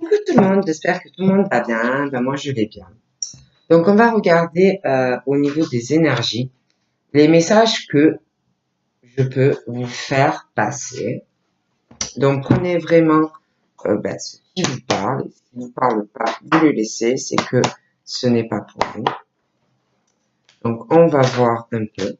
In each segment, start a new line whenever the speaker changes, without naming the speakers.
Coucou tout le monde, j'espère que tout le monde va bien. Ben moi je vais bien. Donc on va regarder au niveau des énergies les messages que je peux vous faire passer. Donc prenez vraiment ce qui vous parle. Et ce qui ne vous parle pas, vous le laissez, c'est que ce n'est pas pour vous. Donc on va voir un peu.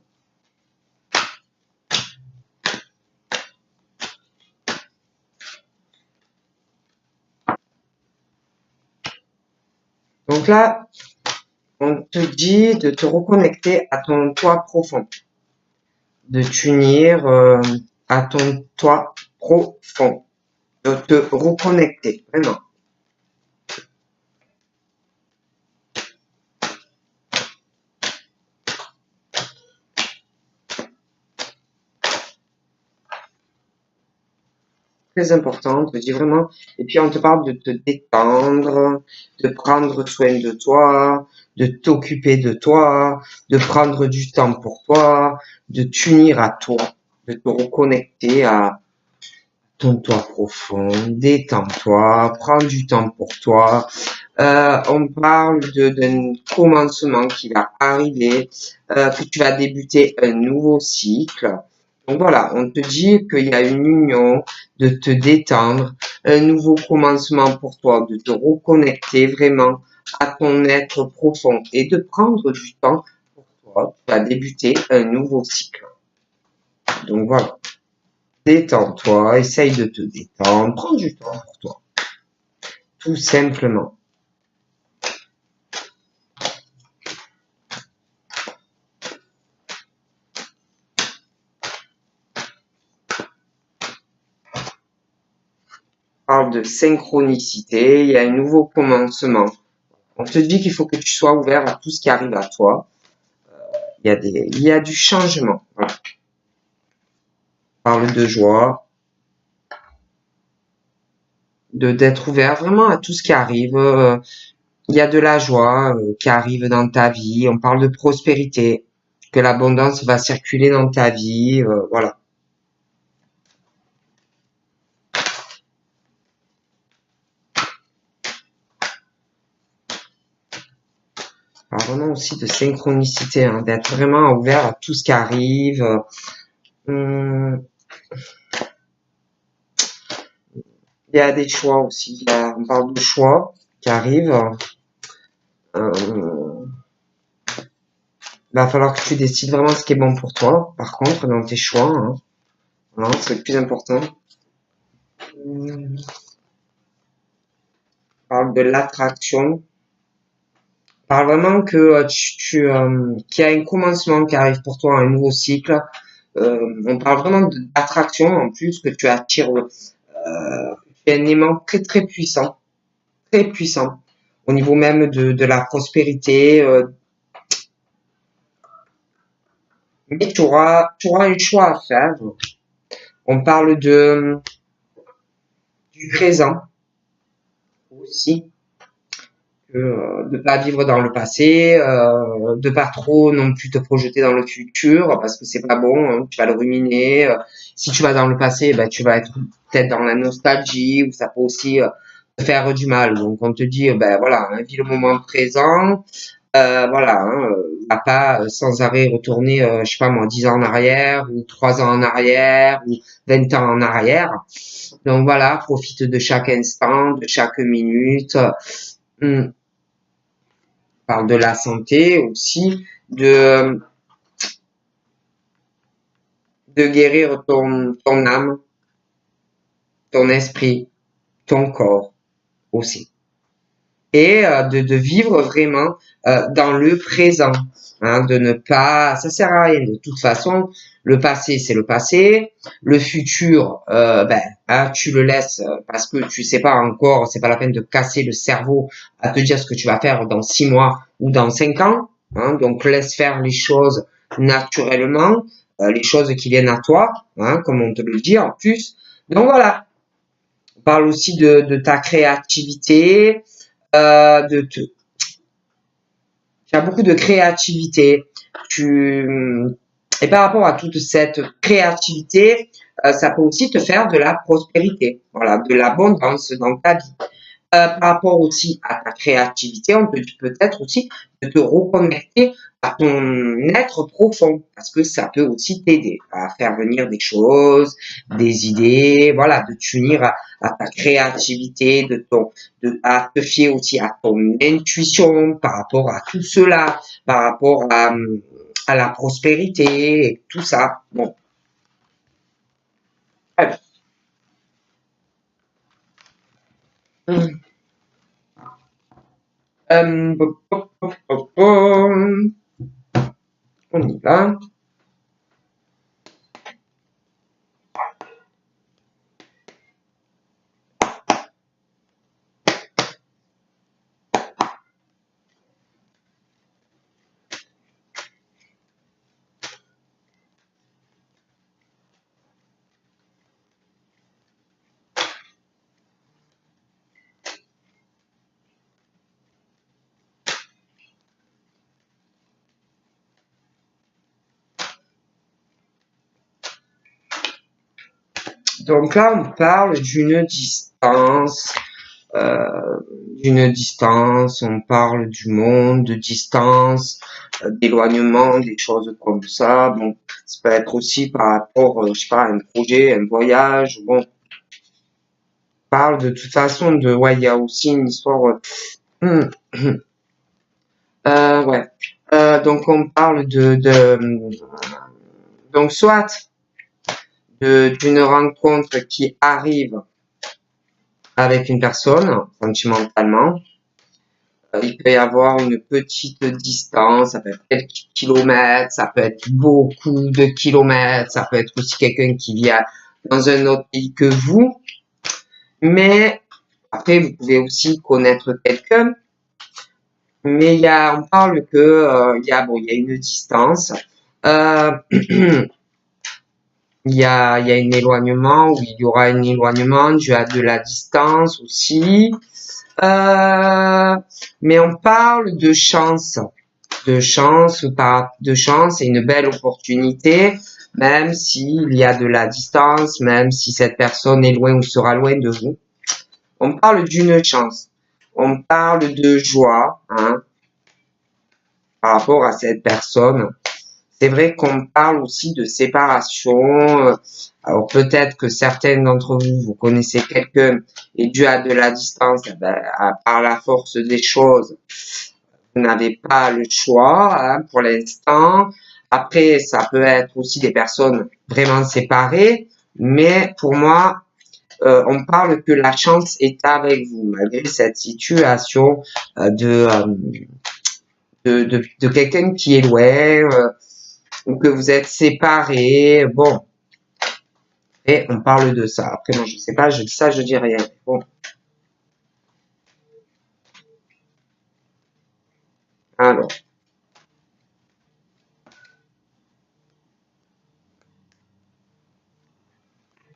Donc là, on te dit de te reconnecter à ton toi profond, de t'unir à ton toi profond, de te reconnecter, vraiment. Très important, on te dit vraiment, et puis on te parle de te détendre, de prendre soin de toi, de t'occuper de toi, de prendre du temps pour toi, de t'unir à toi, de te reconnecter à ton toi profond, détends-toi, prends du temps pour toi. On parle d'un commencement qui va arriver, que tu vas débuter un nouveau cycle. Donc voilà, on te dit qu'il y a une union, de te détendre, un nouveau commencement pour toi, de te reconnecter vraiment à ton être profond et de prendre du temps pour toi. Tu vas débuter un nouveau cycle. Donc voilà, détends-toi, essaye de te détendre, prends du temps pour toi. Tout simplement. Parle de synchronicité, il y a un nouveau commencement. On te dit qu'il faut que tu sois ouvert à tout ce qui arrive à toi. Il y a du changement. Voilà. Parle de joie, d'être ouvert vraiment à tout ce qui arrive. Il y a de la joie qui arrive dans ta vie. On parle de prospérité, que l'abondance va circuler dans ta vie. Voilà. Alors vraiment aussi de synchronicité, hein, d'être vraiment ouvert à tout ce qui arrive. Il y a des choix aussi. On parle de choix qui arrivent. Va falloir que tu décides vraiment ce qui est bon pour toi. Par contre, dans tes choix, hein, voilà, c'est le plus important. On parle de l'attraction. Parle vraiment que qu'il y a un commencement qui arrive pour toi, un nouveau cycle. On parle vraiment d'attraction en plus que tu attires. Tu es un aimant très très puissant, au niveau même de la prospérité. Mais tu auras un choix à faire. On parle du présent aussi. De pas vivre dans le passé, de pas trop non plus te projeter dans le futur parce que c'est pas bon, hein, tu vas le ruminer. Si tu vas dans le passé, ben tu vas être peut-être dans la nostalgie ou ça peut aussi te faire du mal. Donc on te dit ben voilà, hein, vis le moment présent. Voilà, hein, va pas sans arrêt retourner, je sais pas moi, 10 ans en arrière ou 3 ans en arrière ou 20 ans en arrière. Donc voilà, profite de chaque instant, de chaque minute. Parle de la santé aussi, de guérir ton âme, ton esprit, ton corps aussi. Et de vivre vraiment dans le présent, hein, de ne pas, ça sert à rien de toute façon. Le passé, c'est le passé. Le futur, hein, tu le laisses parce que tu sais pas encore. C'est pas la peine de casser le cerveau à te dire ce que tu vas faire dans 6 mois ou dans 5 ans. Hein, donc laisse faire les choses naturellement, les choses qui viennent à toi, hein, comme on te le dit en plus. Donc voilà. On parle aussi de ta créativité. Tu as beaucoup de créativité. Et par rapport à toute cette créativité, ça peut aussi te faire de la prospérité, voilà, de l'abondance dans ta vie. Par rapport aussi à ta créativité, on te dit peut-être aussi de te reconnecter à ton être profond, parce que ça peut aussi t'aider à faire venir des choses, des idées, voilà, de t'unir à ta créativité, à te fier aussi à ton intuition par rapport à tout cela, par rapport à la prospérité et tout ça. Bon. Allez. On y va. Donc là, on parle d'une distance, on parle du monde, de distance, d'éloignement, des choses comme ça. Bon, ça peut être aussi par rapport, je sais pas, à un projet, un voyage. Bon, on parle de toute façon ouais, il y a aussi une histoire. Ouais. Donc on parle donc soit d'une rencontre qui arrive avec une personne sentimentalement. Il peut y avoir une petite distance, ça peut être quelques kilomètres, ça peut être beaucoup de kilomètres, ça peut être aussi quelqu'un qui vit dans un autre pays que vous. Mais après, vous pouvez aussi connaître quelqu'un. Mais on parle que il y a une distance. Il y a un éloignement, ou il y aura un éloignement dû à de la distance aussi. Mais on parle de chance et une belle opportunité, même s'il y a de la distance, même si cette personne est loin ou sera loin de vous. On parle d'une chance. On parle de joie, hein, par rapport à cette personne. C'est vrai qu'on parle aussi de séparation. Alors peut-être que certains d'entre vous, vous connaissez quelqu'un et dû à de la distance, par la force des choses, vous n'avez pas le choix, hein, pour l'instant. Après, ça peut être aussi des personnes vraiment séparées, mais pour moi, on parle que la chance est avec vous, malgré cette situation de quelqu'un qui est loin, ou que vous êtes séparés. Bon, et on parle de ça. Après, moi, je sais pas, je dis ça, je dis rien. Bon. Alors.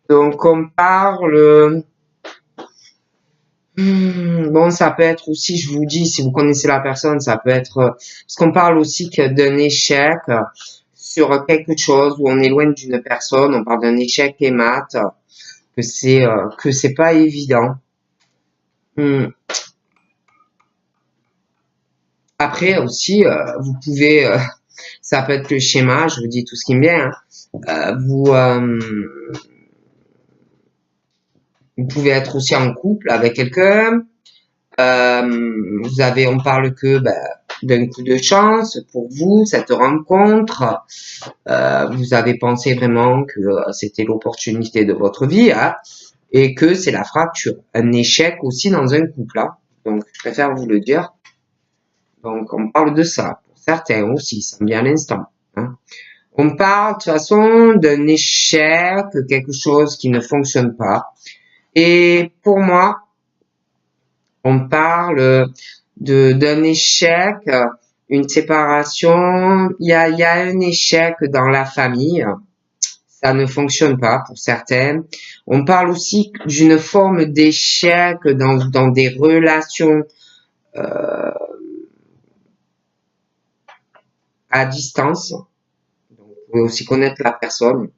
Donc, on parle. Bon, ça peut être aussi, je vous dis, si vous connaissez la personne, ça peut être. Parce qu'on parle aussi que d'un échec sur quelque chose où on est loin d'une personne. On parle d'un échec et mat, que c'est pas évident. Après aussi, vous pouvez, ça peut être le schéma, je vous dis tout ce qui me vient, hein. Vous pouvez être aussi en couple avec quelqu'un. On parle que d'un coup de chance pour vous, cette rencontre. Vous avez pensé vraiment que c'était l'opportunité de votre vie, hein, et que c'est la fracture, un échec aussi dans un couple, hein. Donc, je préfère vous le dire. Donc, on parle de ça. Pour certains aussi, ça me vient à l'instant, hein. On parle de toute façon d'un échec, quelque chose qui ne fonctionne pas. Et pour moi, on parle d'un échec, une séparation. Il y a un échec dans la famille. Ça ne fonctionne pas pour certains. On parle aussi d'une forme d'échec dans des relations à distance. Donc, vous pouvez aussi connaître la personne.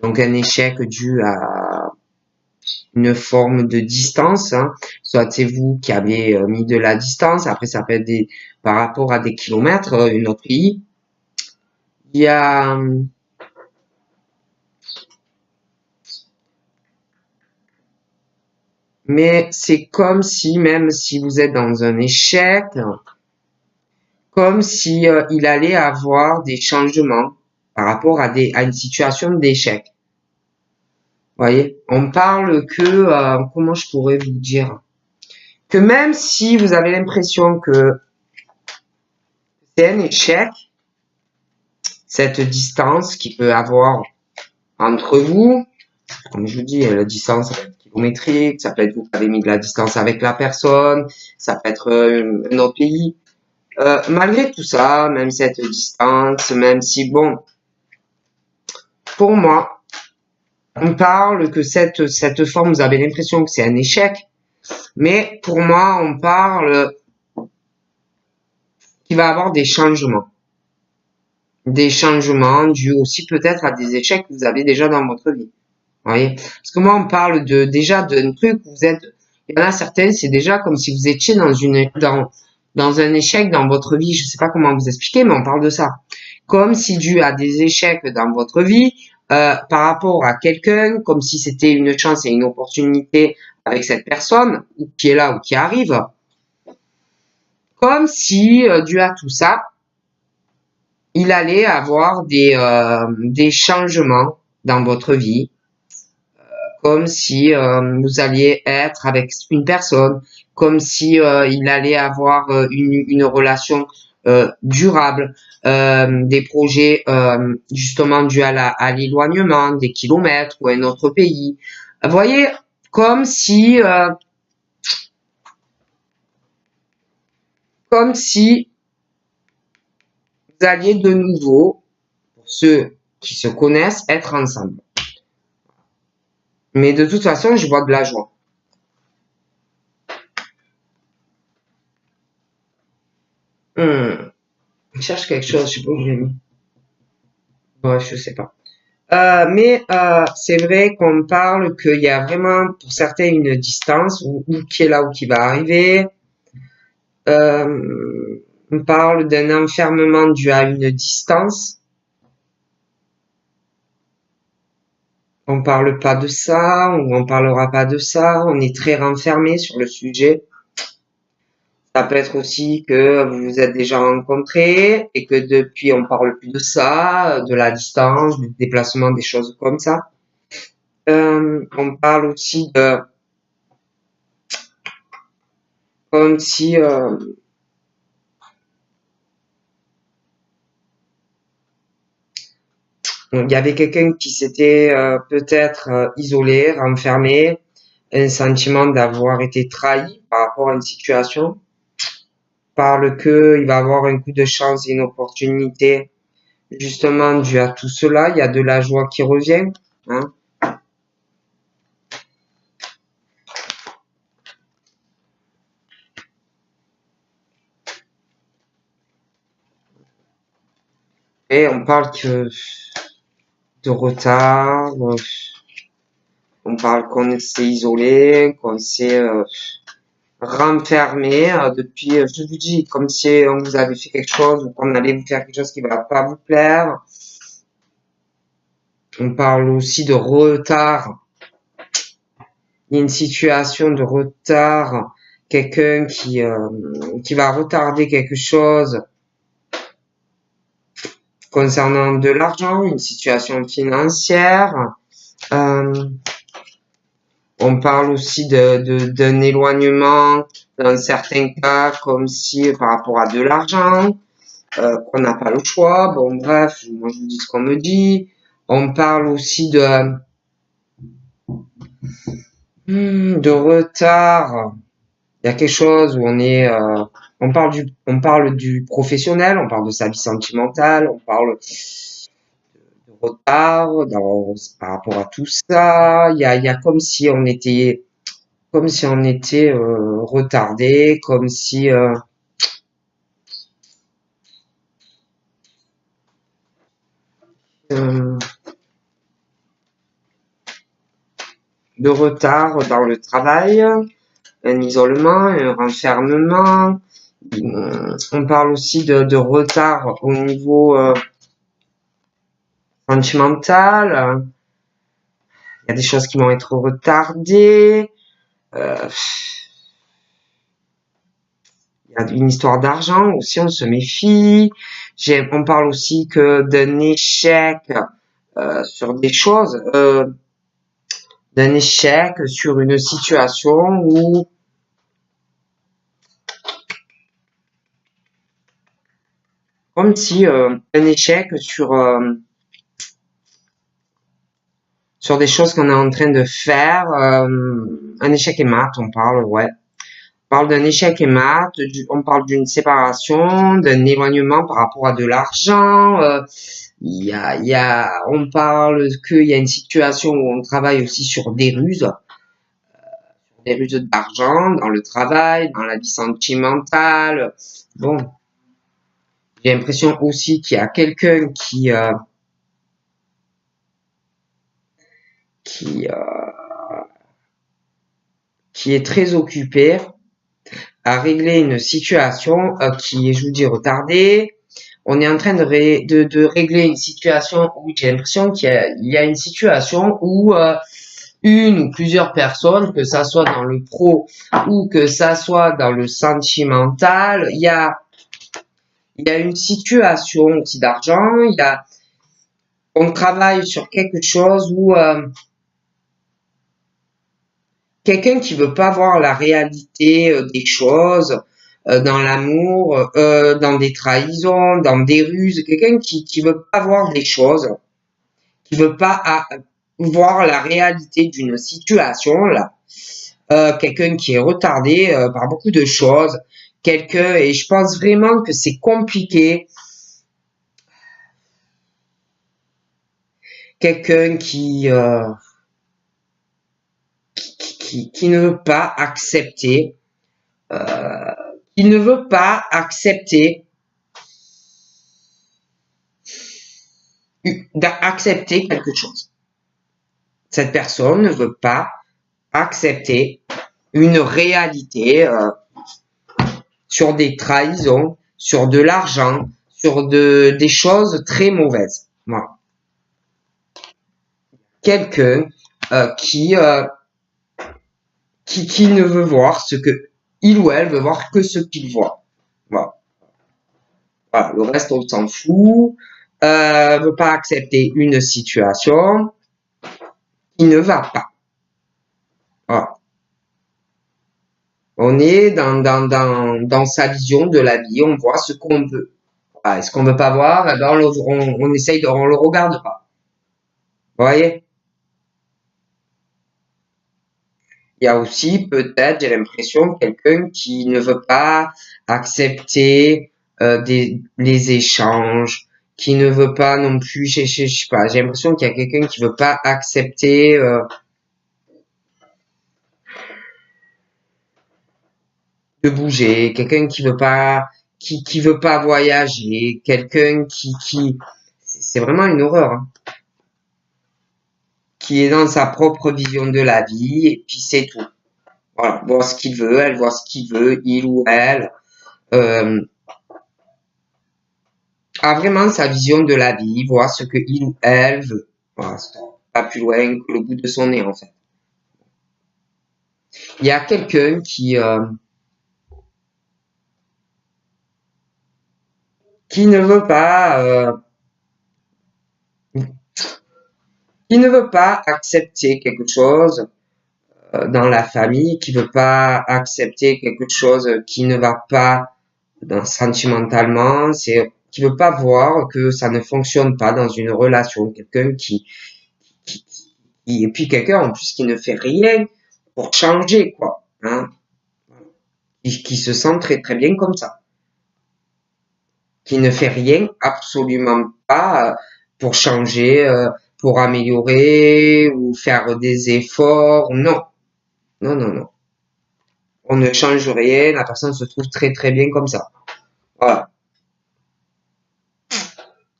Donc un échec dû à une forme de distance, hein. Soit c'est vous qui avez mis de la distance, après ça peut être par rapport à des kilomètres, un autre pays. Il y a mais c'est comme si, même si vous êtes dans un échec, comme si il allait avoir des changements par rapport à une situation d'échec. Voyez, on parle que, comment je pourrais vous dire, que même si vous avez l'impression que c'est un échec, cette distance qui peut avoir entre vous, comme je vous dis, la distance ça peut être kilométrique, ça peut être vous qui avez mis de la distance avec la personne, ça peut être un autre pays. Malgré tout ça, même cette distance, même si, bon, pour moi, on parle que cette forme, vous avez l'impression que c'est un échec, mais pour moi, on parle qu'il va y avoir des changements. Des changements dus aussi peut-être à des échecs que vous avez déjà dans votre vie. Vous voyez? Parce que moi, on parle déjà d'un truc où vous êtes, il y en a certaines, c'est déjà comme si vous étiez dans un échec dans votre vie. Je sais pas comment vous expliquer, mais on parle de ça. Comme si dû à des échecs dans votre vie, par rapport à quelqu'un, comme si c'était une chance et une opportunité avec cette personne, ou qui est là ou qui arrive, comme si, dû à tout ça, il allait avoir des changements dans votre vie, comme si vous alliez être avec une personne, comme si il allait avoir une relation durable, des projets justement dus à l'éloignement, des kilomètres ou un autre pays. Vous voyez, comme si vous alliez de nouveau, pour ceux qui se connaissent, être ensemble. Mais de toute façon, je vois de la joie. Je cherche quelque chose, je sais pas où je l'ai mis. Bref, je sais pas. Mais c'est vrai qu'on parle qu'il y a vraiment pour certains une distance ou qui est là ou qui va arriver. On parle d'un enfermement dû à une distance. On parle pas de ça ou on parlera pas de ça. On est très renfermé sur le sujet. Ça peut être aussi que vous vous êtes déjà rencontrés et que depuis on parle plus de ça, de la distance, du déplacement, des choses comme ça. On parle aussi de comme si il y avait quelqu'un qui s'était peut-être isolé, renfermé, un sentiment d'avoir été trahi par rapport à une situation. Parle que il va avoir un coup de chance et une opportunité justement dû à tout cela. Il y a de la joie qui revient. Hein. Et on parle que de retard, on parle qu'on s'est isolé, qu'on s'est renfermé depuis, je vous dis, comme si on vous avait fait quelque chose ou qu'on allait vous faire quelque chose qui va pas vous plaire. On parle aussi de retard. Il y a une situation de retard, quelqu'un qui va retarder quelque chose concernant de l'argent, une situation financière. On parle aussi d'un éloignement dans certains cas, comme si par rapport à de l'argent, qu'on n'a pas le choix. Bon, bref, moi je vous dis ce qu'on me dit. On parle aussi de retard. Il y a quelque chose où on parle du professionnel, on parle de sa vie sentimentale, on parle de retard par rapport à tout ça. Il y a comme si on était retardé, comme si de retard dans le travail, un isolement, un renfermement. On parle aussi de retard au niveau sentimental. Il y a des choses qui vont être retardées. Il y a une histoire d'argent aussi, on se méfie. On parle aussi que d'un échec sur des choses, d'un échec sur une situation où comme si un échec sur des choses qu'on est en train de faire, un échec et mat, on parle, ouais. On parle d'un échec et mat, on parle d'une séparation, d'un éloignement par rapport à de l'argent. On parle qu'il y a une situation où on travaille aussi sur des ruses d'argent dans le travail, dans la vie sentimentale. Bon, j'ai l'impression aussi qu'il y a quelqu'un qui est très occupé à régler une situation qui est, je vous dis, retardée. On est en train de régler une situation où j'ai l'impression qu'il y a une situation où une ou plusieurs personnes, que ça soit dans le pro ou que ça soit dans le sentimental, il y a une situation aussi d'argent, on travaille sur quelque chose où quelqu'un qui veut pas voir la réalité des choses, dans l'amour, dans des trahisons, dans des ruses, quelqu'un qui veut pas voir des choses, qui veut pas voir la réalité d'une situation là, quelqu'un qui est retardé par beaucoup de choses, et je pense vraiment que c'est compliqué, quelqu'un qui ne veut pas accepter, il ne veut pas accepter quelque chose. Cette personne ne veut pas accepter une réalité sur des trahisons, sur de l'argent, sur des choses très mauvaises. Voilà. Quelqu'un qui ne veut voir ce que il ou elle veut voir que ce qu'il voit. Voilà. Voilà. Le reste, on s'en fout. Veut pas accepter une situation qui ne va pas. Voilà. On est dans sa vision de la vie, on voit ce qu'on veut. Voilà. Et ce qu'on veut pas voir, eh ben on essaye on le regarde pas. Vous voyez? Il y a aussi peut-être, j'ai l'impression, quelqu'un qui ne veut pas accepter les échanges, qui ne veut pas non plus, je sais pas, j'ai l'impression qu'il y a quelqu'un qui veut pas accepter de bouger, quelqu'un qui veut pas voyager, quelqu'un c'est vraiment une horreur, hein, qui est dans sa propre vision de la vie et puis c'est tout. Voilà, voit ce qu'il veut, elle voit ce qu'il veut, il ou elle. A vraiment sa vision de la vie, voit ce que il ou elle veut. Voilà, pas plus loin que le bout de son nez, en fait. Il y a quelqu'un qui ne veut pas accepter quelque chose dans la famille, qui veut pas accepter quelque chose qui ne va pas sentimentalement, qui veut pas voir que ça ne fonctionne pas dans une relation, quelqu'un et puis quelqu'un en plus qui ne fait rien pour changer, quoi, hein, qui se sent très très bien comme ça, qui ne fait rien, absolument pas pour changer, pour améliorer ou faire des efforts, non, non, non, non. On ne change rien, la personne se trouve très très bien comme ça. Voilà.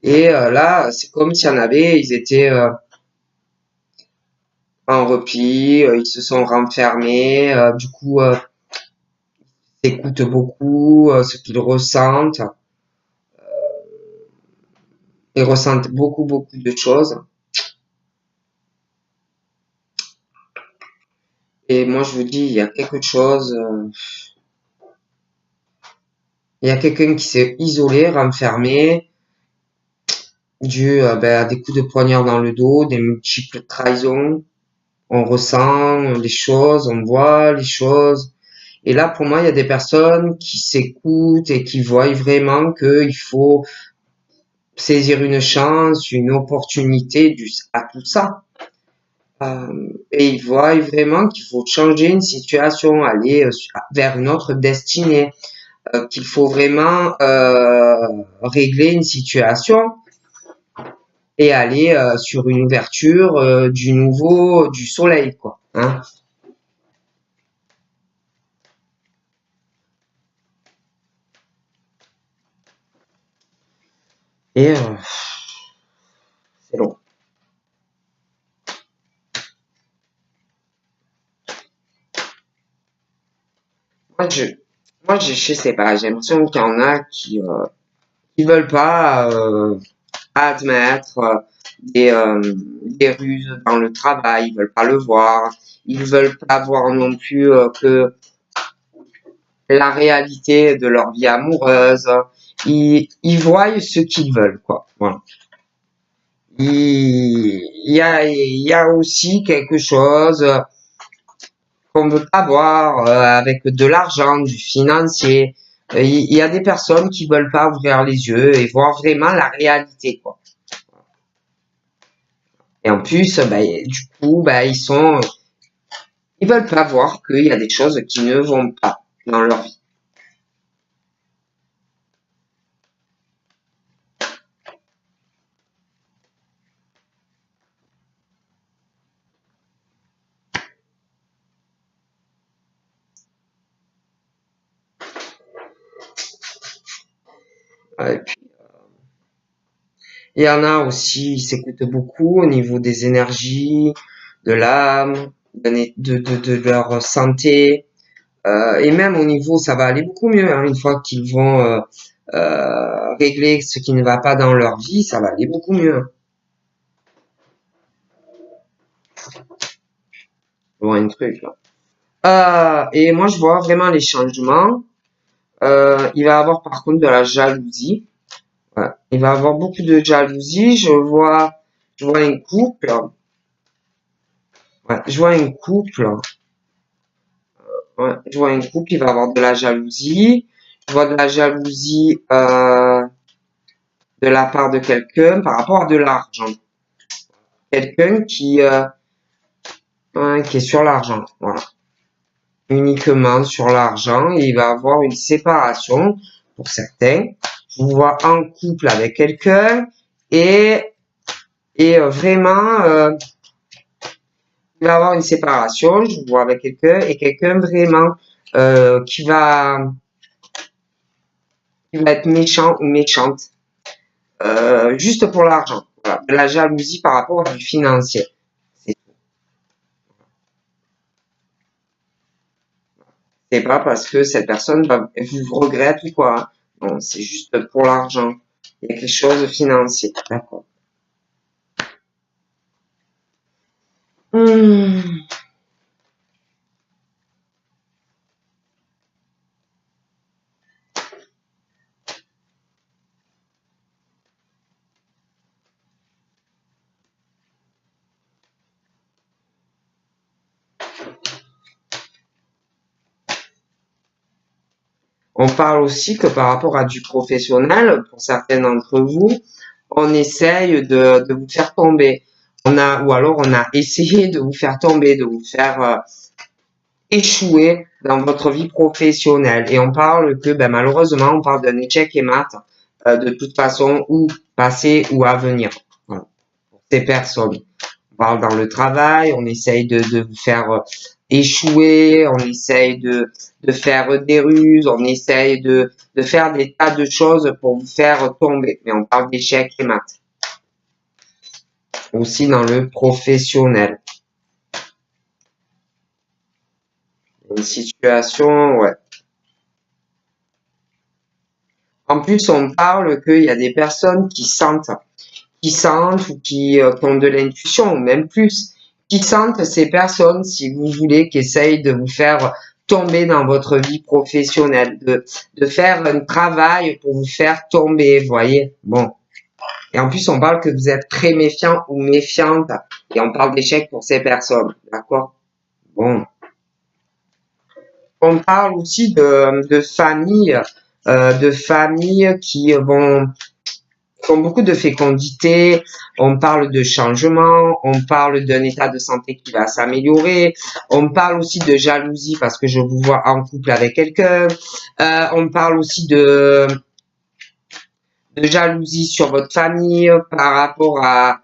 Et là, c'est comme si ils étaient en repli, ils se sont renfermés, du coup, ils écoutent beaucoup ce qu'ils ressentent. Ils ressentent beaucoup, beaucoup de choses. Et moi, je vous dis, il y a quelque chose, il y a quelqu'un qui s'est isolé, renfermé, dû à des coups de poignard dans le dos, des multiples trahisons. On ressent les choses, on voit les choses. Et là, pour moi, il y a des personnes qui s'écoutent et qui voient vraiment qu'il faut saisir une chance, une opportunité à tout ça. Et ils voient vraiment qu'il faut changer une situation, aller vers une autre destinée, qu'il faut vraiment régler une situation et aller sur une ouverture du soleil, quoi. Hein. Et c'est long. Moi, je, je sais pas, j'ai l'impression qu'il y en a qui veulent pas admettre des ruses dans le travail, ils veulent pas le voir, ils veulent pas voir non plus que la réalité de leur vie amoureuse, ils voient ce qu'ils veulent, quoi. Voilà. Il y a aussi quelque chose qu'on veut pas voir avec de l'argent, du financier. Il y a des personnes qui veulent pas ouvrir les yeux et voir vraiment la réalité, quoi. Et en plus, du coup, ils veulent pas voir qu'il y a des choses qui ne vont pas dans leur vie. Et puis, il y en a aussi, ils s'écoutent beaucoup au niveau des énergies, de l'âme, de leur santé, et même au niveau, ça va aller beaucoup mieux, hein, une fois qu'ils vont régler ce qui ne va pas dans leur vie, ça va aller beaucoup mieux. Je vois un truc là. Et moi, je vois vraiment les changements. Il va y avoir par contre de la jalousie. Ouais. Il va y avoir beaucoup de jalousie. Je vois un couple. Ouais, je vois un couple. Ouais, je vois un couple. Il va y avoir de la jalousie. Je vois de la jalousie de la part de quelqu'un par rapport à de l'argent. Quelqu'un qui est sur l'argent. Voilà. Uniquement sur l'argent. Et il va y avoir une séparation pour certains. Je vous vois en couple avec quelqu'un et vraiment il va y avoir une séparation, je vous vois avec quelqu'un et quelqu'un vraiment qui va être méchant ou méchante juste pour l'argent. Voilà. De la jalousie par rapport à du financier. C'est pas parce que cette personne vous regrette ou quoi. Non, c'est juste pour l'argent. Il y a quelque chose de financier. D'accord. Hmm. On parle aussi que par rapport à du professionnel, pour certains d'entre vous, on essaye de vous faire tomber. Ou alors on a essayé de vous faire tomber, de vous faire échouer dans votre vie professionnelle. Et on parle que, malheureusement, on parle d'un échec et mat, de toute façon, ou passé ou à venir. Voilà. Pour ces personnes. On parle dans le travail, on essaye de vous faire échouer, on essaye de faire des ruses, on essaye de faire des tas de choses pour vous faire tomber. Mais on parle d'échec et mat. Aussi dans le professionnel. Une situation, ouais. En plus, on parle qu'il y a des personnes qui sentent ou qui ont de l'intuition, ou même plus, qui sentent ces personnes, si vous voulez, qui essayent de vous faire tomber dans votre vie professionnelle, de faire un travail pour vous faire tomber, vous voyez. Bon. Et en plus, on parle que vous êtes très méfiant ou méfiante, et on parle d'échec pour ces personnes, d'accord? Bon. On parle aussi de familles qui font beaucoup de fécondité, on parle de changement, on parle d'un état de santé qui va s'améliorer, on parle aussi de jalousie parce que je vous vois en couple avec quelqu'un, on parle aussi de jalousie sur votre famille par rapport à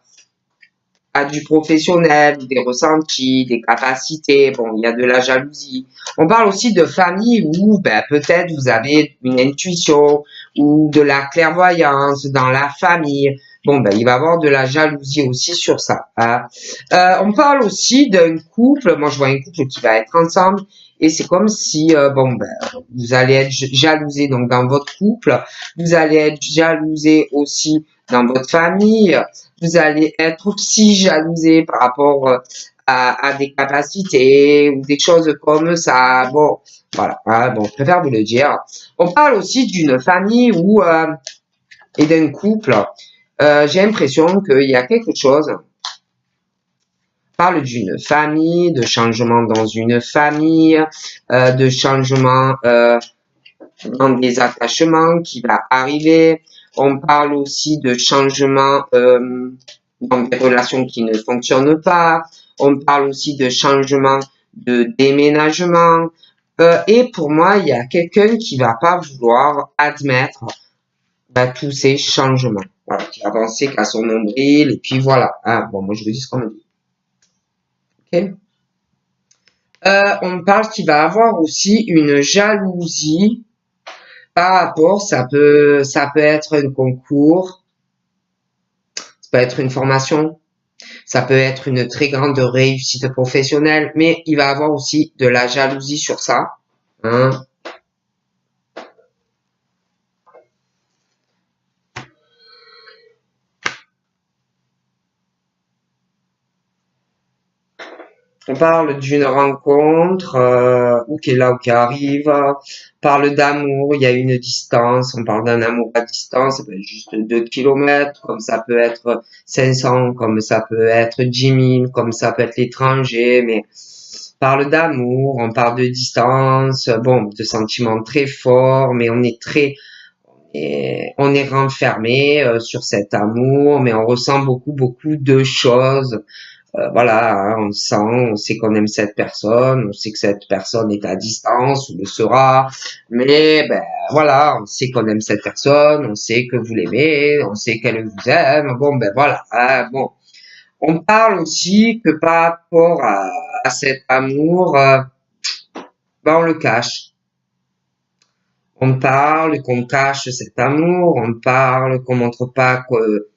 du professionnel, des ressentis, des capacités. Bon, il y a de la jalousie. On parle aussi de famille où peut-être vous avez une intuition ou de la clairvoyance dans la famille. Bon, il va y avoir de la jalousie aussi sur ça. Hein. On parle aussi d'un couple. Moi, je vois un couple qui va être ensemble et c'est comme si, vous allez être jalousé donc dans votre couple. Vous allez être jalousé aussi dans votre famille. Vous allez être aussi jalousé par rapport à des capacités ou des choses comme ça. Bon, voilà. Hein, bon, je préfère vous le dire. On parle aussi d'une famille et d'un couple. J'ai l'impression qu'il y a quelque chose. On parle d'une famille, de changement dans une famille, de changement dans des attachements qui va arriver. On parle aussi de changement dans des relations qui ne fonctionnent pas. On parle aussi de changement de déménagement. Et pour moi, il y a quelqu'un qui va pas vouloir admettre tous ces changements. Voilà, qui va penser qu'à son nombril. Et puis voilà. Ah, bon, moi je vous dis ce qu'on me dit. Okay. On parle qu'il va avoir aussi une jalousie par rapport, ça peut être un concours, ça peut être une formation, ça peut être une très grande réussite professionnelle, mais il va avoir aussi de la jalousie sur ça. Hein. On parle d'une rencontre ou qui est là ou qui arrive. On parle d'amour, il y a une distance. On parle d'un amour à distance, ça peut être juste 2 kilomètres, comme ça peut être 500, comme ça peut être 10 000, comme ça peut être l'étranger. Mais on parle d'amour, on parle de distance, bon, de sentiments très forts, mais on est renfermé sur cet amour, mais on ressent beaucoup de choses. Voilà, hein, on sait qu'on aime cette personne, on sait que cette personne est à distance ou le sera, mais voilà, on sait qu'on aime cette personne, on sait que vous l'aimez, on sait qu'elle vous aime, bon voilà, hein, bon. On parle aussi que par rapport à cet amour, on le cache. On parle qu'on cache cet amour, on parle qu'on montre pas que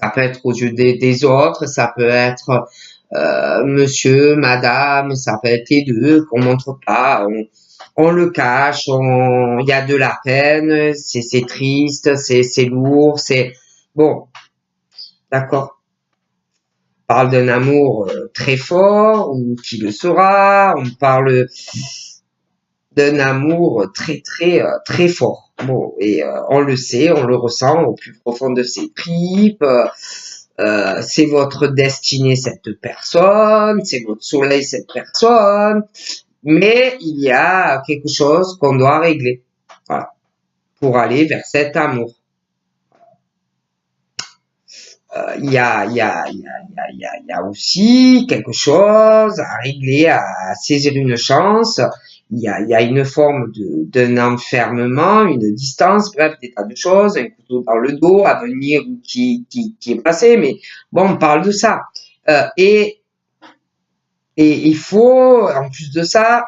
ça peut être aux yeux des autres, ça peut être monsieur, madame, ça peut être les deux, qu'on montre pas, on le cache, il y a de la peine, c'est triste, c'est lourd, c'est bon, d'accord. On parle d'un amour très fort ou qui le sera, on parle d'un amour très fort. Bon, et on le sait, on le ressent au plus profond de ses tripes. C'est votre destinée cette personne, c'est votre soleil cette personne, mais il y a quelque chose qu'on doit régler, voilà, pour aller vers cet amour. Il y a aussi quelque chose à régler, à saisir une chance. Il y a une forme d'un enfermement, une distance, bref, des tas de choses, un couteau dans le dos à venir qui est passé, mais bon, on parle de ça. Et il faut, en plus de ça,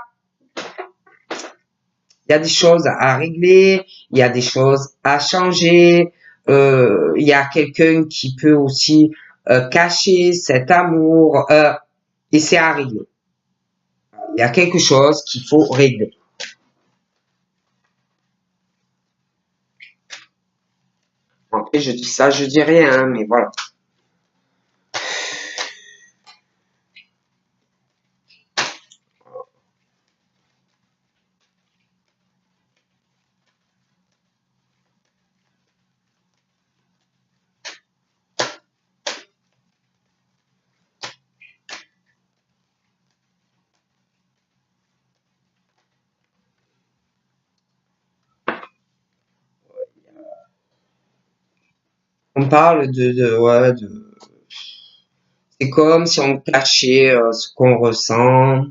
il y a des choses à régler, il y a des choses à changer, il y a quelqu'un qui peut aussi cacher cet amour, et c'est à régler. il y a quelque chose qu'il faut régler. Après, je dis ça, je dis rien, mais voilà. On parle ouais, c'est comme si on cachait ce qu'on ressent.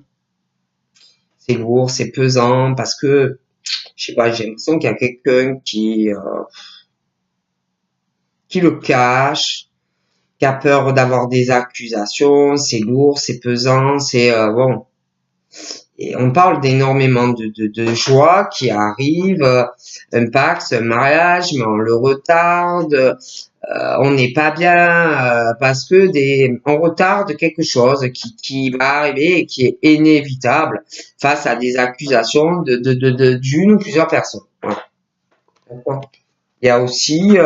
C'est lourd, c'est pesant, parce que, je sais pas, j'ai l'impression qu'il y a quelqu'un qui le cache, qui a peur d'avoir des accusations. C'est lourd, c'est pesant, c'est bon. Et on parle d'énormément de joie qui arrive, un pacte, un mariage, mais on le retarde, on n'est pas bien parce que on retarde quelque chose qui va arriver et qui est inévitable face à des accusations d'une ou plusieurs personnes. Voilà. D'accord. Il y a aussi,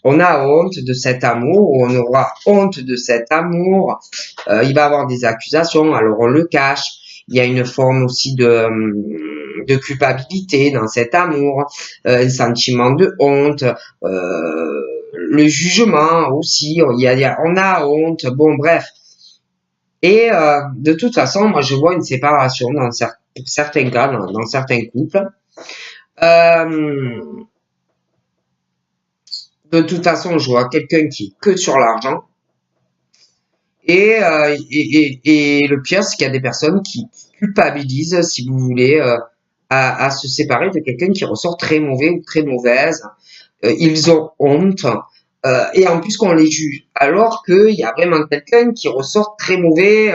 on a honte de cet amour, ou on aura honte de cet amour. Il va y avoir des accusations, alors on le cache. Il y a une forme aussi de culpabilité dans cet amour, un sentiment de honte, le jugement aussi. On a honte. Bon, bref. Et de toute façon, moi, je vois une séparation pour certains cas, dans certains couples. De toute façon, je vois quelqu'un qui est que sur l'argent. Et le pire, c'est qu'il y a des personnes qui culpabilisent, si vous voulez, à se séparer de quelqu'un qui ressort très mauvais ou très mauvaise. Ils ont honte. Et en plus qu'on les juge. Alors qu'il y a vraiment quelqu'un qui ressort très mauvais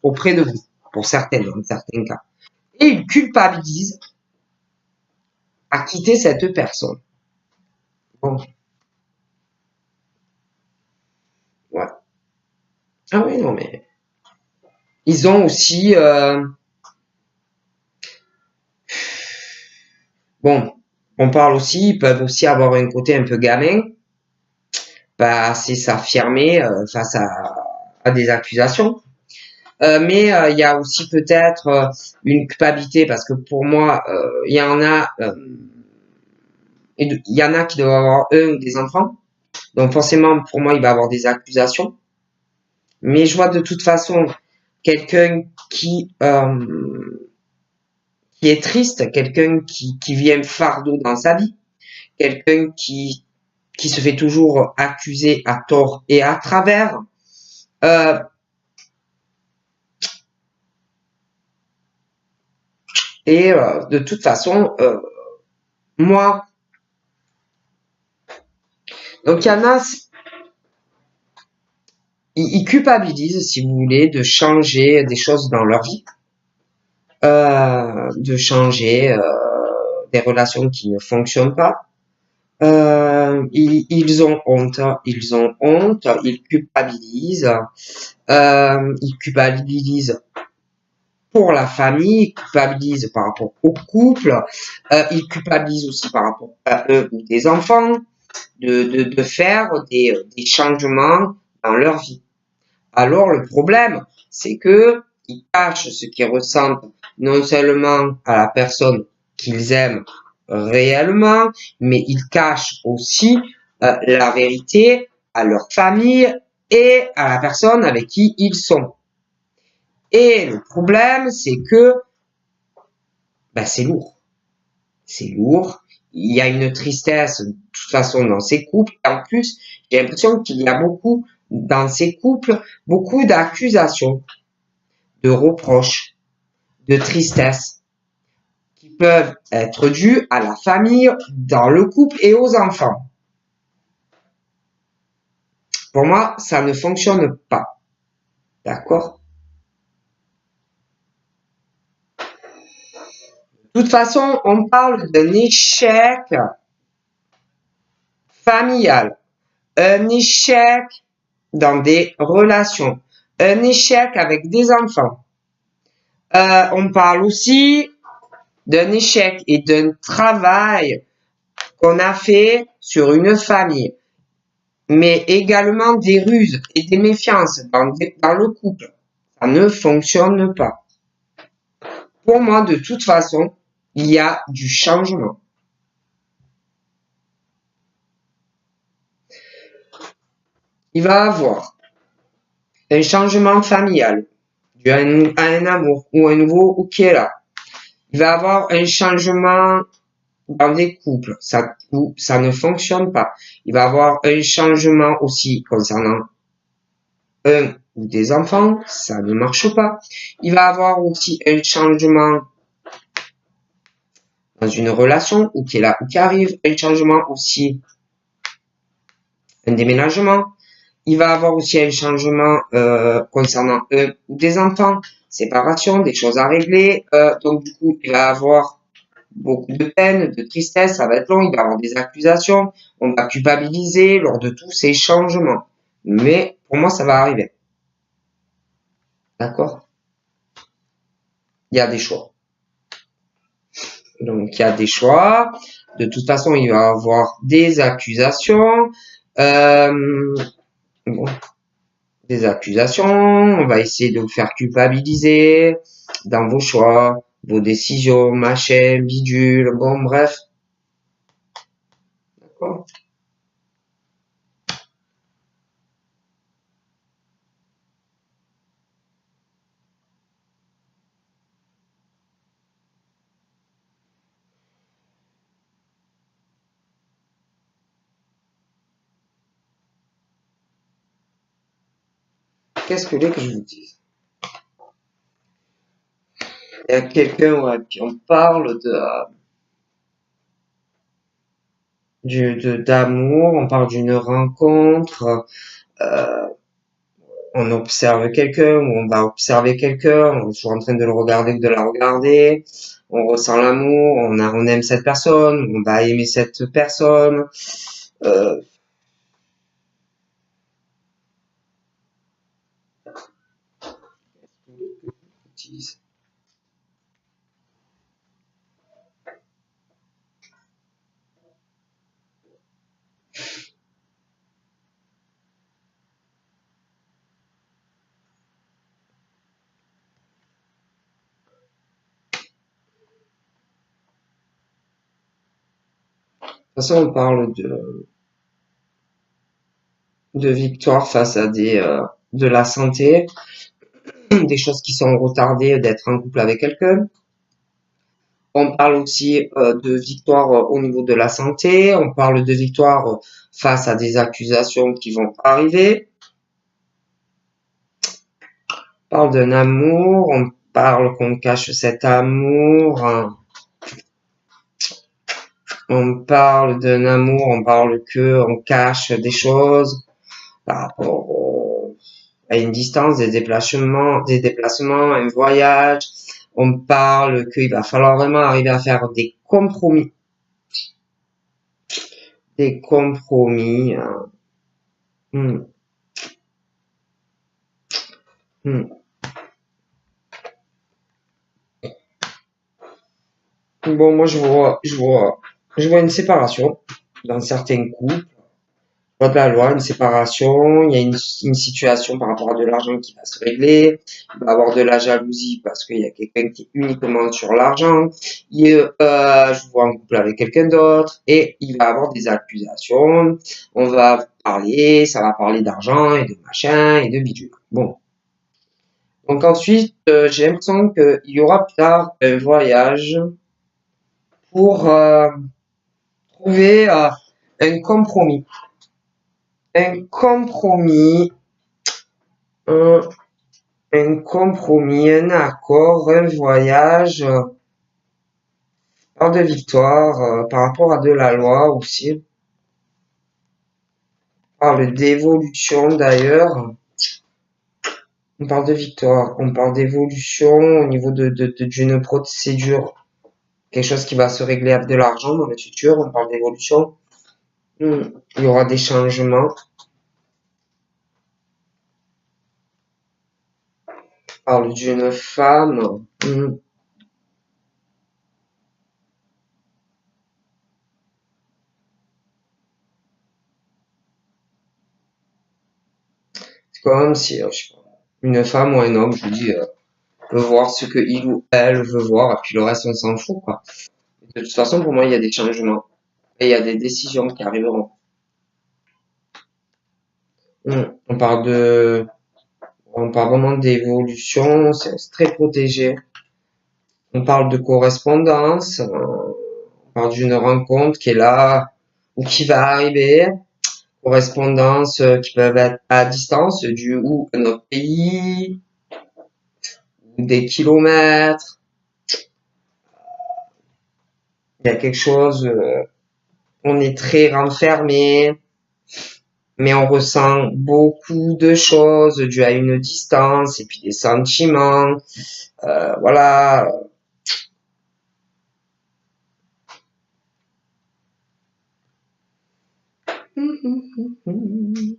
auprès de vous, dans certains cas. Et ils culpabilisent à quitter cette personne. Bon. Ouais. Ah oui, non, mais ils ont aussi... bon, on parle aussi, ils peuvent aussi avoir un côté un peu gamin, bah, c'est s'affirmer face à des accusations. Mais il y a aussi peut-être une culpabilité parce que pour moi, il y en a qui doivent avoir un ou des enfants. Donc forcément, pour moi, il va avoir des accusations. Mais je vois de toute façon quelqu'un qui est triste, quelqu'un qui vit un fardeau dans sa vie, quelqu'un qui se fait toujours accuser à tort et à travers. Et de toute façon, moi, donc il y en a, ils culpabilisent, si vous voulez, de changer des choses dans leur vie, de changer des relations qui ne fonctionnent pas. Ils ont honte, ils culpabilisent pour la famille, ils culpabilisent par rapport au couple, ils culpabilisent aussi par rapport à eux ou des enfants, de faire des changements dans leur vie. Alors le problème, c'est que ils cachent ce qu'ils ressentent non seulement à la personne qu'ils aiment réellement, mais ils cachent aussi la vérité à leur famille et à la personne avec qui ils sont. Et le problème, c'est que c'est lourd. C'est lourd. Il y a une tristesse de toute façon dans ces couples. En plus, j'ai l'impression qu'il y a dans ces couples, beaucoup d'accusations, de reproches, de tristesse qui peuvent être dues à la famille, dans le couple et aux enfants. Pour moi, ça ne fonctionne pas. D'accord? De toute façon, on parle d'un échec familial, un échec dans des relations, un échec avec des enfants, On parle aussi d'un échec et d'un travail qu'on a fait sur une famille, mais également des ruses et des méfiances dans le couple. Ça ne fonctionne pas. Pour moi, de toute façon, il y a du changement. Il va y avoir un changement familial, dû à un amour ou un nouveau ou qui est là. Il va y avoir un changement dans des couples où ça ne fonctionne pas. Il va y avoir un changement aussi concernant un ou des enfants, ça ne marche pas. Il va y avoir aussi un changement dans une relation ou qui est là ou qui arrive, un changement aussi, un déménagement. Il va y avoir aussi un changement concernant un ou des enfants, séparation, des choses à régler. Donc du coup, il va y avoir beaucoup de peine, de tristesse, ça va être long, il va y avoir des accusations, on va culpabiliser lors de tous ces changements. Mais pour moi, ça va arriver. D'accord? Il y a des choix. Donc, il y a des choix. De toute façon, il va y avoir des accusations. Bon, des accusations. On va essayer de vous faire culpabiliser dans vos choix, vos décisions, machin, bidule. Bon, bref. D'accord? Qu'est-ce que je vous dise? Il y a quelqu'un qui on parle d'amour, on parle d'une rencontre, euh, on observe quelqu'un ou on va observer quelqu'un, on est toujours en train de le regarder ou de la regarder, on ressent l'amour, on aime cette personne, on va aimer cette personne. Euh, De toute façon, on parle de victoire face à de la santé, des choses qui sont retardées, d'être en couple avec quelqu'un. On parle aussi de victoire au niveau de la santé. On parle de victoire face à des accusations qui vont arriver. On parle d'un amour. On parle qu'on cache cet amour. On parle d'un amour. On parle que on cache des choses par rapport à une distance, des déplacements, un voyage. On parle qu'il va falloir vraiment arriver à faire des compromis. Des compromis. Hmm, hmm. Bon, moi, je vois une séparation dans certains couples. Pas de la loi, une séparation, il y a une situation par rapport à de l'argent qui va se régler, il va y avoir de la jalousie parce qu'il y a quelqu'un qui est uniquement sur l'argent, je vois un couple avec quelqu'un d'autre, et il va y avoir des accusations, on va parler, ça va parler d'argent et de machin et de bidule. Bon. Donc ensuite, j'ai l'impression qu'il y aura plus tard un voyage pour trouver un compromis. Un compromis, un, un compromis, un accord, un voyage, par de victoire, par rapport à de la loi aussi. On parle d'évolution d'ailleurs. On parle de victoire, on parle d'évolution au niveau d'une procédure, quelque chose qui va se régler avec de l'argent dans le futur. On parle d'évolution. Il y aura des changements parle d'une femme. C'est comme si, je sais pas, une femme ou un homme, je vous dis, veut voir ce que il ou elle veut voir, et puis le reste, on s'en fout, quoi. De toute façon, pour moi, il y a des changements. Et il y a des décisions qui arriveront. On parle on parle vraiment d'évolution, c'est très protégé. On parle de correspondance, on parle d'une rencontre qui est là ou qui va arriver. Correspondance qui peuvent être à distance du ou un autre pays, ou des kilomètres. Il y a quelque chose, on est très renfermé, mais on ressent beaucoup de choses dues à une distance et puis des sentiments. Voilà. De toute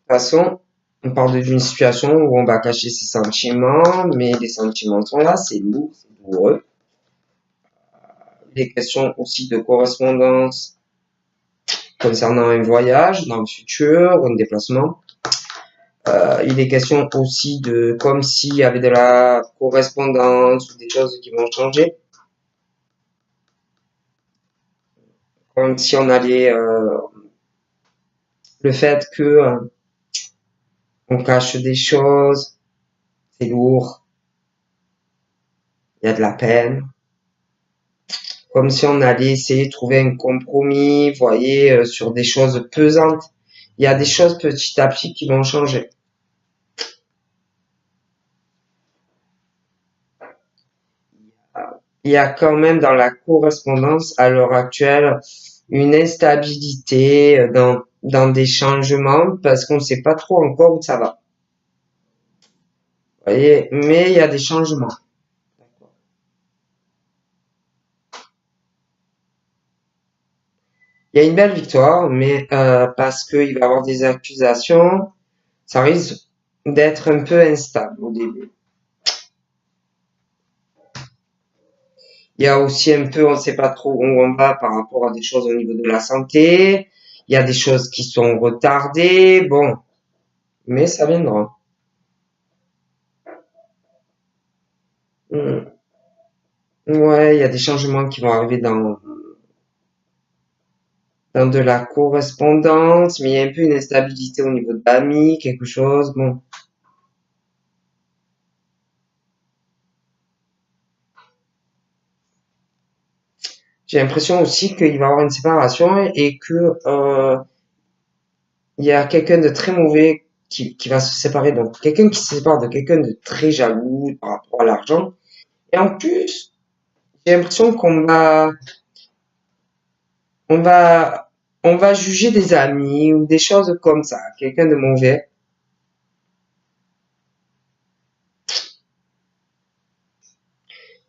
façon, on parle d'une situation où on va cacher ses sentiments, mais les sentiments sont là, c'est lourd, c'est douloureux. Des questions aussi de correspondance concernant un voyage dans le futur, un déplacement. Il est question aussi de comme s'il y avait de la correspondance ou des choses qui vont changer. Comme si on allait le fait que on cache des choses, c'est lourd, il y a de la peine. Comme si on allait essayer de trouver un compromis, vous voyez, sur des choses pesantes. Il y a des choses petit à petit qui vont changer. Il y a quand même dans la correspondance à l'heure actuelle une instabilité dans des changements parce qu'on ne sait pas trop encore où ça va. Vous voyez, mais il y a des changements. Il y a une belle victoire, mais parce qu'il va y avoir des accusations, ça risque d'être un peu instable au début. Il y a aussi un peu, on ne sait pas trop où on va par rapport à des choses au niveau de la santé. Il y a des choses qui sont retardées, bon, mais ça viendra. Hmm. Ouais, il y a des changements qui vont arriver dans de la correspondance, mais il y a un peu une instabilité au niveau de l'amis, quelque chose, bon. J'ai l'impression aussi qu'il va y avoir une séparation et que il y a quelqu'un de très mauvais qui va se séparer. Donc quelqu'un qui se sépare de quelqu'un de très jaloux par rapport à l'argent. Et en plus, j'ai l'impression on va, on va juger des amis ou des choses comme ça. Quelqu'un de mauvais.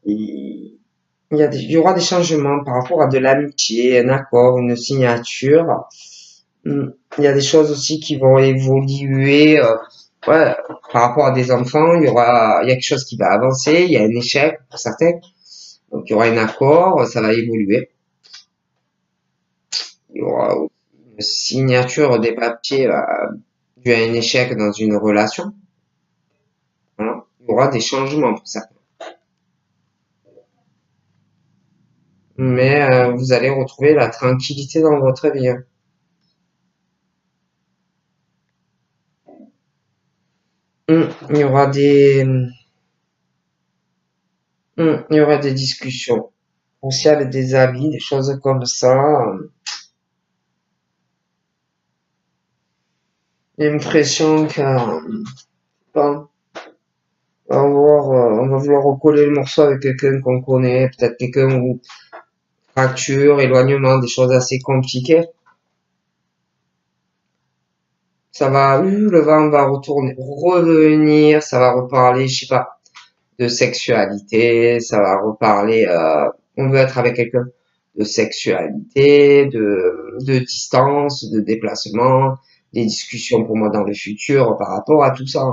Il, il y aura des changements par rapport à de l'amitié, un accord, une signature. Il y a des choses aussi qui vont évoluer. Ouais, par rapport à des enfants, il y a quelque chose qui va avancer. Il y a un échec pour certains. Donc il y aura un accord, ça va évoluer. Il y aura une signature des papiers dû à un échec dans une relation. Voilà. Il y aura des changements pour certains. Mais vous allez retrouver la tranquillité dans votre vie. Il y aura il y aura des discussions aussi avec des amis, des choses comme ça. J'ai l'impression bon, on va vouloir recoller le morceau avec quelqu'un qu'on connaît, peut-être quelqu'un où fracture, éloignement, des choses assez compliquées. Ça va, le vent va retourner, revenir, ça va reparler, je sais pas, de sexualité, ça va reparler, on veut être avec quelqu'un de sexualité, de distance, de déplacement, des discussions pour moi dans le futur par rapport à tout ça.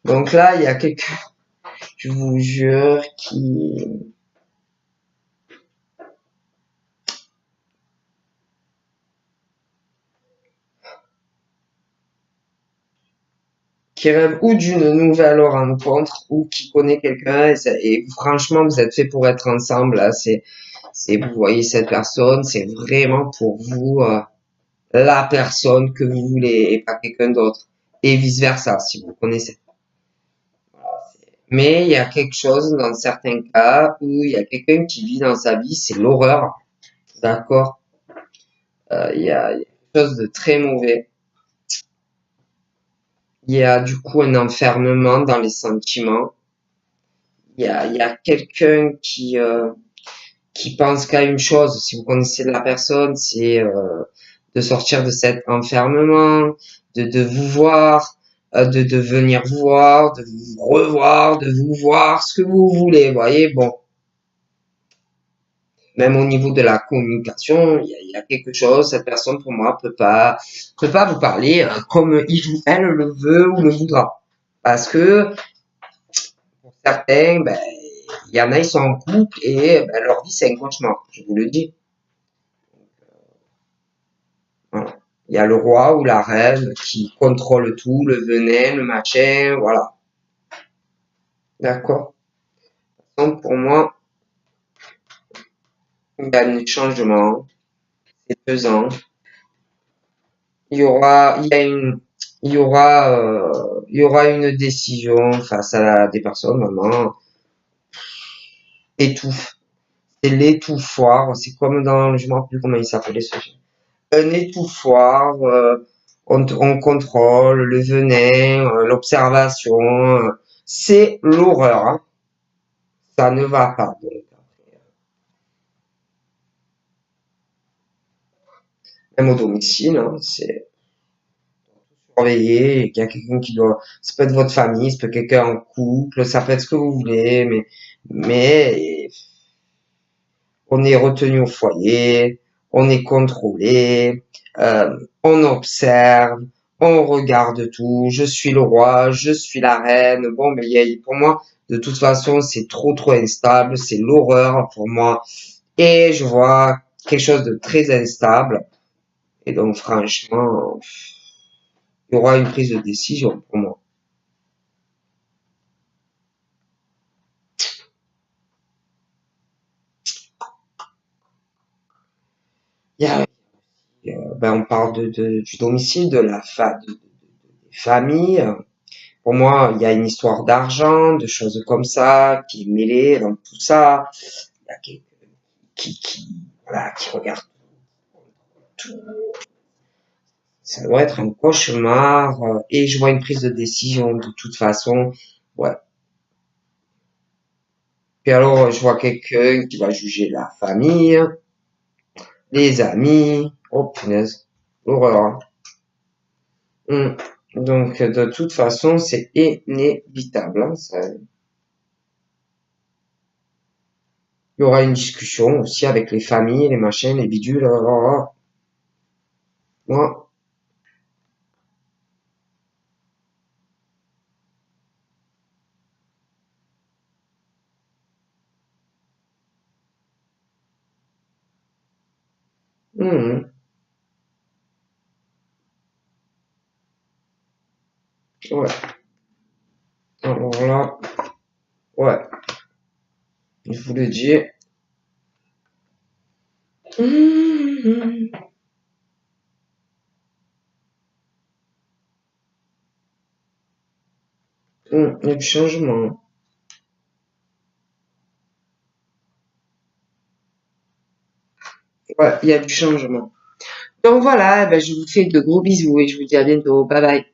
Donc là, il y a quelqu'un, je vous jure, qui rêve ou d'une nouvelle rencontre ou qui connaît quelqu'un et franchement, vous êtes fait pour être ensemble. Là, vous voyez cette personne, c'est vraiment pour vous la personne que vous voulez et pas quelqu'un d'autre. Et vice versa, si vous connaissez. Mais il y a quelque chose dans certains cas où il y a quelqu'un qui vit dans sa vie, c'est l'horreur. D'accord? Il y a quelque chose de très mauvais. Il y a du coup un enfermement dans les sentiments. Il y a quelqu'un qui pense qu'à une chose. Si vous connaissez la personne, c'est de sortir de cet enfermement, de vous voir, de venir vous voir, de vous revoir, de vous voir, ce que vous voulez. Vous voyez, bon. Même au niveau de la communication, il y a quelque chose. Cette personne, pour moi, peut pas vous parler comme il ou elle le veut ou le voudra. Parce que pour certains, ben, il y en a, ils sont en couple et ben, leur vie, c'est un cauchemar. Je vous le dis. Voilà. Il y a le roi ou la reine qui contrôle tout, le venin, le machin, voilà. D'accord. Donc, pour moi, il y a un changement. C'est pesant. Il y aura une décision face à des personnes, vraiment, étouffe. C'est l'étouffoir. C'est comme dans, je me rappelle plus comment il s'appelait ce film. Un étouffoir, on contrôle le venin, l'observation. C'est l'horreur, hein. Ça ne va pas. Donc, même au domicile, hein, c'est surveiller, qu'il y a quelqu'un qui doit, ça peut être votre famille, ça peut être quelqu'un en couple, ça peut être ce que vous voulez, mais on est retenu au foyer, on est contrôlé, on observe, on regarde tout, je suis le roi, je suis la reine, bon, mais pour moi, de toute façon, c'est trop instable, c'est l'horreur pour moi, et je vois quelque chose de très instable, et donc franchement, il y aura une prise de décision pour moi. Il y a, ben on parle du domicile, de des familles. Pour moi, il y a une histoire d'argent, de choses comme ça, qui est mêlée dans tout ça. Il y a quelqu'un voilà, qui regarde tout. Ça doit être un cauchemar. Et je vois une prise de décision de toute façon. Ouais. Puis alors, je vois quelqu'un qui va juger la famille, les amis. Oh, punaise. Horreur. Hein. Donc, de toute façon, c'est inévitable. Hein, il y aura une discussion aussi avec les familles, les machins, les bidules. Moi, ouais. Alors là, ouais, je vous le dis. Il y a du changement. Ouais, il y a du changement. Donc voilà, ben, je vous fais de gros bisous et je vous dis à bientôt. Bye bye.